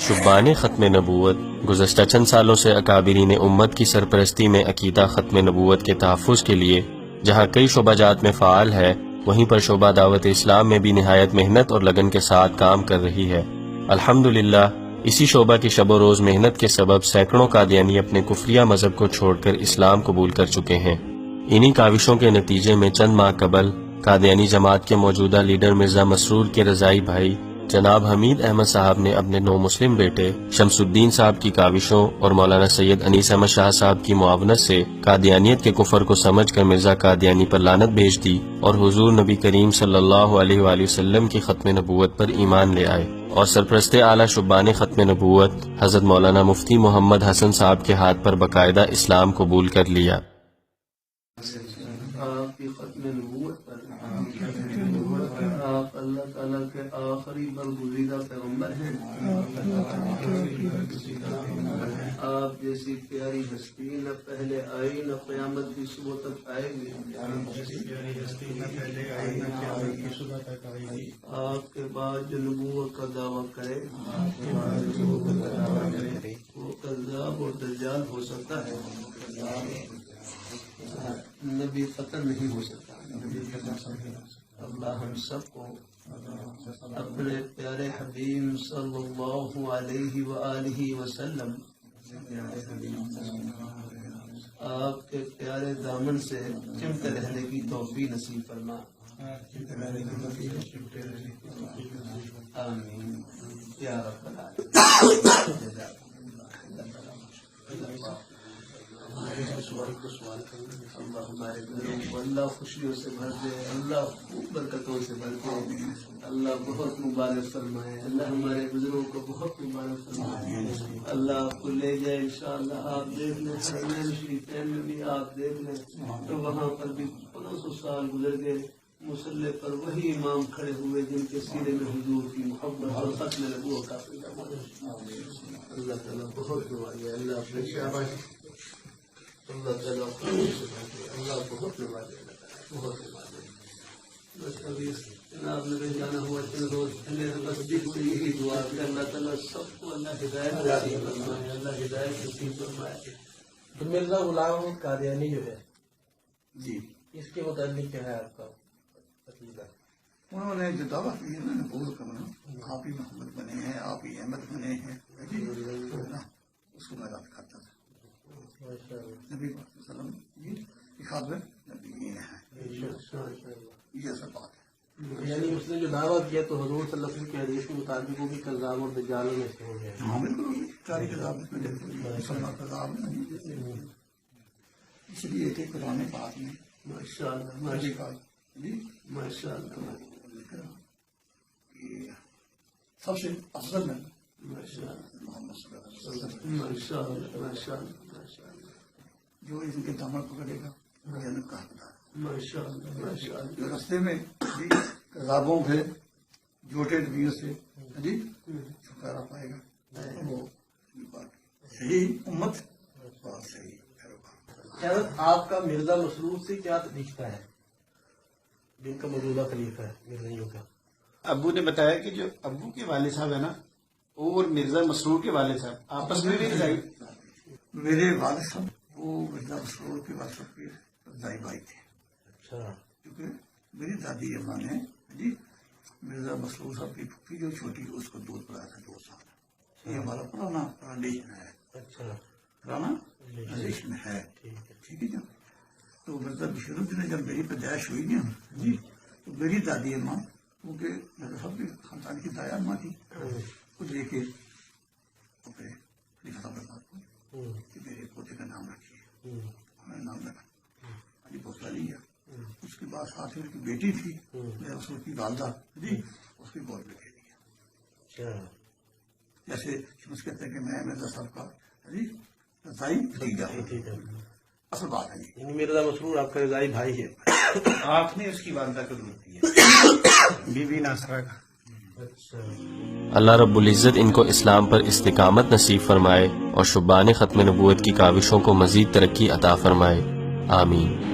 شبان ختم نبوت گزشتہ چند سالوں سے اکابرین امت کی سرپرستی میں عقیدہ ختم نبوت کے تحفظ کے لیے جہاں کئی شعبہ جات میں فعال ہے، وہیں پر شعبہ دعوت اسلام میں بھی نہایت محنت اور لگن کے ساتھ کام کر رہی ہے۔ الحمدللہ اسی شعبہ کی شب و روز محنت کے سبب سینکڑوں قادیانی اپنے کفریہ مذہب کو چھوڑ کر اسلام قبول کر چکے ہیں۔ انہی کاوشوں کے نتیجے میں چند ماہ قبل قادیانی جماعت کے موجودہ لیڈر مرزا مسرور کے رضائی بھائی جناب حمید احمد صاحب نے اپنے 9 مسلم بیٹے شمس الدین صاحب کی کاوشوں اور مولانا سید انیس احمد شاہ صاحب کی معاونت سے قادیانیت کے کفر کو سمجھ کر مرزا قادیانی پر لعنت بھیج دی اور حضور نبی کریم صلی اللہ علیہ وآلہ وسلم کی ختم نبوت پر ایمان لے آئے، اور سرپرست اعلیٰ شبان ختم نبوت حضرت مولانا مفتی محمد حسن صاحب کے ہاتھ پر باقاعدہ اسلام قبول کر لیا۔ آپ اللہ تعالیٰ کے آخری برگزیدہ پیغمبر ہیں۔ آپ جیسی پیاری ہستی نہ پہلے آئی نہ قیامت کی صبح تک آئے گی۔ آپ کے بعد جو نبوت کا دعویٰ کرے وہ کذاب اور دجال ہو سکتا ہے، نبی قتل نہیں ہو سکتا۔ اللہ ہم سب کو اپنے پیارے حبیب صلی اللہ علیہ وآلہ وسلم آپ کے پیارے دامن سے چمٹے رہنے کی توفیق نصیب فرما۔ آمین یا رب العالمین۔ سوال کریں اللہ ہمارے گھروں کو اللہ خوشیوں سے بھر دے، اللہ خوب برکتوں سے بھر دے، اللہ بہت مبارک فرمائے، اللہ ہمارے بزرگوں کو بہت مبارک فرمائے، اللہ آپ کو لے جائے انشاءاللہ۔ آپ دیکھ لیں حرمین شریفین میں بھی آپ دیکھ لیں تو وہاں پر بھی 500 سال گزر گئے، مصلی پر وہی امام کھڑے ہوئے جن کے سینے میں حضور کی محبت اور ختم نبوت کا اللہ تعالیٰ بہت نوازے، اللہ اپنے شہباز اللہ تعالیٰ اللہ بہت نوازے، بہت نوازے۔ بس ابھی جناب نے جانا ہوا چند روز پہلے بس سے یہی دعا کہ اللہ تعالیٰ سب کو اللہ ہدایت نصیب فرمائے، اللہ ہدایت نصیب فرمائے۔ تو مرزا غلام قادیانی جو ہے جی اس کے متعلق کیا ہے آپ کا عقیدہ؟ انہوں نے جو دعویٰ کی ہے نبوت کا بنا، آپ ہی محمد بنے ہیں، آپ ہی احمد بنے ہیں، اس کو میں رد کرتا تھا۔ نبی وسلم کی خاطر نبی ہیں، یہ اصل بات ہے۔ یعنی اس نے جو دعویٰ کیا تو حضور صلی اللہ علیہ وسلم کی حدیث کے مطابق وہ بھی کذاب اور دجالوں میں سے ہو گئے۔ ہاں بالکل ساری کتاب مسلمان کتاب اس لیے کہ قرآن پاک میں ماشاء اللہ جی ماشاء اللہ سب سے افضل ہے ماشاء اللہ محمد صلی اللہ علیہ وسلم، ماشاء اللہ ماشاء اللہ ماشاء اللہ جو ان کے دامن پکڑے گا جنت کا حقدار۔ ماشاء اللہ ماشاء اللہ جو رستے میں جی کذابوں سے جھوٹے نبیوں سے جی چھٹکارا پائے گا وہ صحیح امت اور صحیح پیروکار۔ آپ کا مرزا مسرور سے کیا رشتہ ہے جن کا موجودہ خلیفہ ہے مرزائیوں کا؟ ابو نے بتایا کہ جو ابو کے والد صاحب ہے نا اور مرزا مسرور کے والد صاحب آپس میں بھی رضائی۔ میرے والد صاحب وہ مرزا مسرور کے والد صاحب کے رضائی بھائی تھے، اچھا، کیونکہ میری دادی اماں نے جی مرزا مسرور صاحب کی پھوپھی جو چھوٹی اس کو دودھ پلایا تھا 2 سال۔ یہ ہمارا پرانا ٹرانڈیشن ہے، اچھا، پرانا ٹرانڈیشن ہے، ٹھیک ہے جی۔ تو مرزا بشیر الدین نے جب میری پیدائش ہوئی نا جی تو میری دادی اماں کیونکہ مرزا صاحب کی خاندان کی دایا اماں تھی، کو لے کے خلیفہ صاحب کو کہ میرے پوتے کا نام رکھیے، ہمیں نام رکھا علی بوسلا لیا۔ اس کے بعد ساتھ میں کی بیٹی تھی میرا رسول کی والدہ جی اس کی گود میں دے دیا۔ جیسے شمس کہتے ہیں کہ میں مرزا صاحب کا جی رضائی بھتیجا ہوں، اصل بات ہے یعنی مرزا مسرور آپ کا رضائی بھائی ہے۔ آپ نے اس کی والدہ کو دودھ دیا، بی بی ناصرہ کا۔ اللہ رب العزت ان کو اسلام پر استقامت نصیب فرمائے اور شبان ختم نبوت کی کاوشوں کو مزید ترقی عطا فرمائے، آمین۔